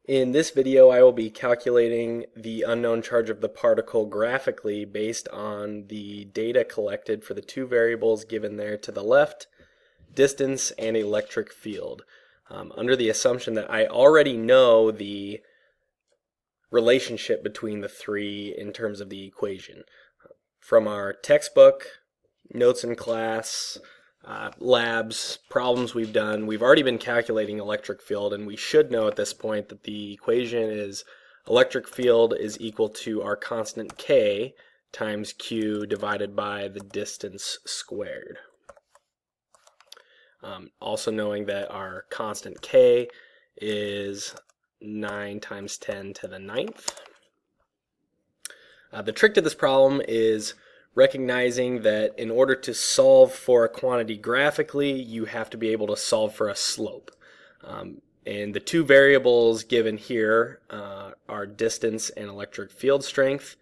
In this video, I will be calculating the unknown charge of the particle graphically based on the data collected for the two variables given there to the left, distance and electric field, under the assumption that I already know the relationship between the three in terms of the equation. From our textbook, notes in class, labs, problems we've done, we've already been calculating electric field, and we should know at this point that the equation is electric field is equal to our constant k times q divided by the distance squared. Also knowing that our constant k is 9 times 10 to the 9th. The trick to this problem is recognizing that in order to solve for a quantity graphically, you have to be able to solve for a slope. And the two variables given here are distance and electric field strength.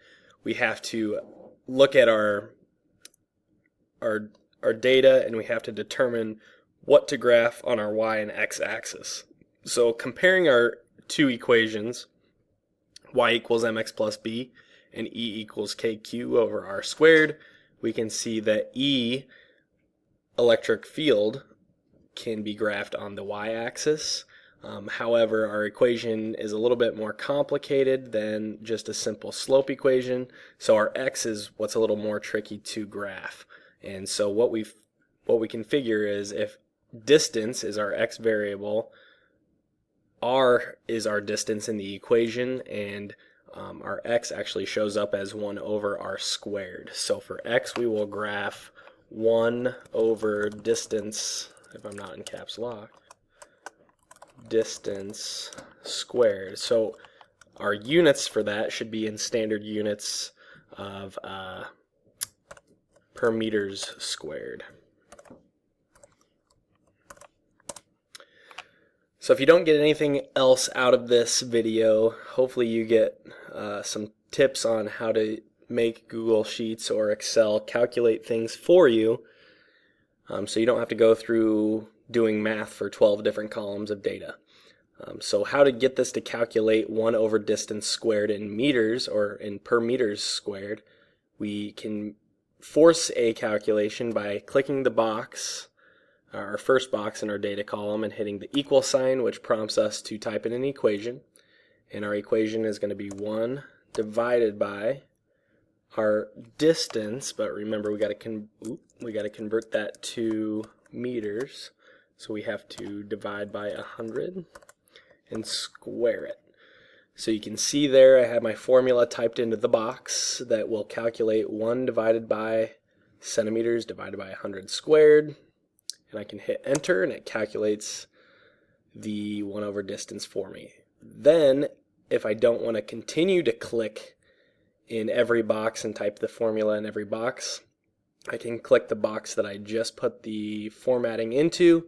We have to look at our data, and we have to determine what to graph on our y and x axis. So comparing our two equations, y equals mx plus b and E equals kq over r squared, we can see that E, electric field, can be graphed on the y-axis. However, our equation is a little bit more complicated than just a simple slope equation, so our x is what's a little more tricky to graph. And so what we can figure is if distance is our x variable, r is our distance in the equation, and our x actually shows up as 1 over r squared. So for x, we will graph 1 over distance, if I'm not in caps lock, distance squared. So our units for that should be in standard units of per meters squared. So if you don't get anything else out of this video, hopefully you get some tips on how to make Google Sheets or Excel calculate things for you, so you don't have to go through doing math for 12 different columns of data. So how to get this to calculate 1 over distance squared in meters or in per meters squared, we can force a calculation by clicking the box, our first box in our data column, and hitting the equal sign, which prompts us to type in an equation. And our equation is going to be 1 divided by our distance, but remember we got to convert that to meters, so we have to divide by 100 and square it. So you can see there I have my formula typed into the box that will calculate 1 divided by centimeters divided by 100 squared. And I can hit enter, and it calculates the 1 over distance for me. Then, if I don't want to continue to click in every box and type the formula in every box, I can click the box that I just put the formatting into,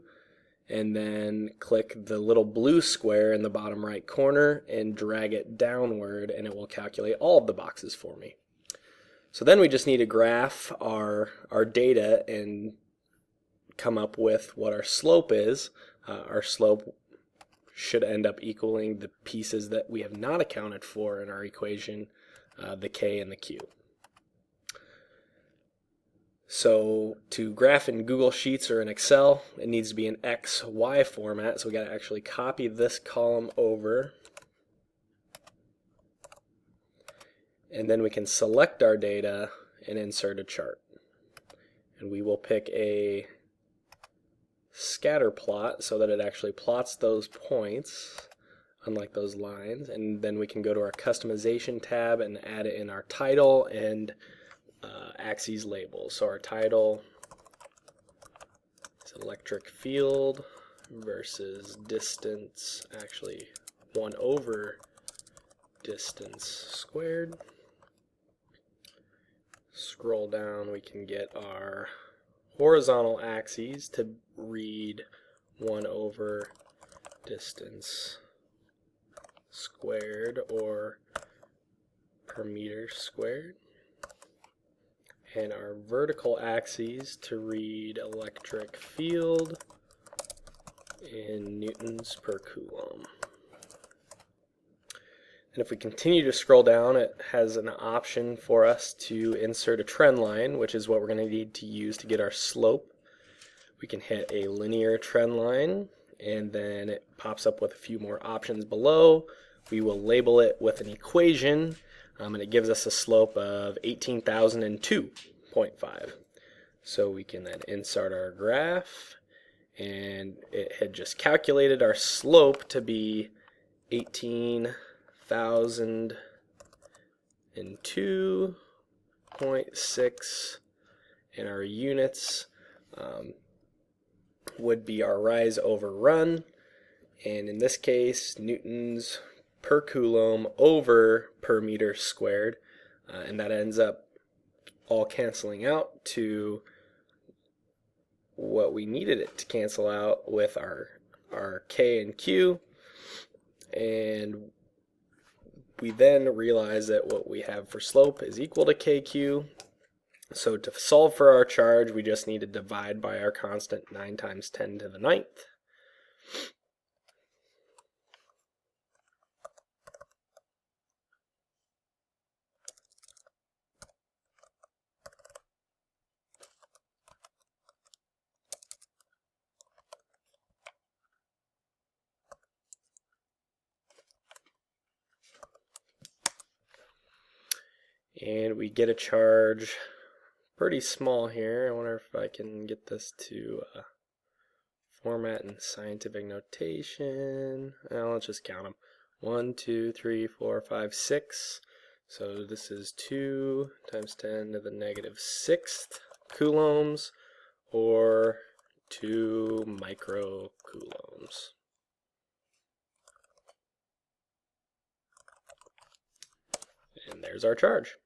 and then click the little blue square in the bottom right corner and drag it downward, and it will calculate all of the boxes for me. So then we just need to graph our data and come up with what our slope is. Our slope should end up equaling the pieces that we have not accounted for in our equation, the k and the q. So to graph in Google Sheets or in Excel, it needs to be in XY format, so we got to actually copy this column over, and then we can select our data and insert a chart. And we will pick a scatter plot so that it actually plots those points, unlike those lines, and then we can go to our customization tab and add it in our title and axes labels. So our title is electric field versus distance, actually 1 over distance squared. Scroll down, we can get our horizontal axes to read 1 over distance squared or per meter squared, and our vertical axes to read electric field in newtons per coulomb. And if we continue to scroll down, it has an option for us to insert a trend line, which is what we're going to need to use to get our slope. We can hit a linear trend line, and then it pops up with a few more options below. We will label it with an equation, and it gives us a slope of 18,002.5. So we can then insert our graph, and it had just calculated our slope to be 18,002.6, and our units would be our rise over run, and in this case newtons per coulomb over per meter squared, and that ends up all canceling out to what we needed it to cancel out with our K and Q. And we then realize that what we have for slope is equal to KQ. So to solve for our charge, we just need to divide by our constant 9 times 10 to the 9th. And we get a charge pretty small here. I wonder if I can get this to format in scientific notation. Well, let's just count them. 1, 2, 3, 4, 5, 6. So this is 2 times 10 to the negative 6th coulombs, or 2 microcoulombs. And there's our charge.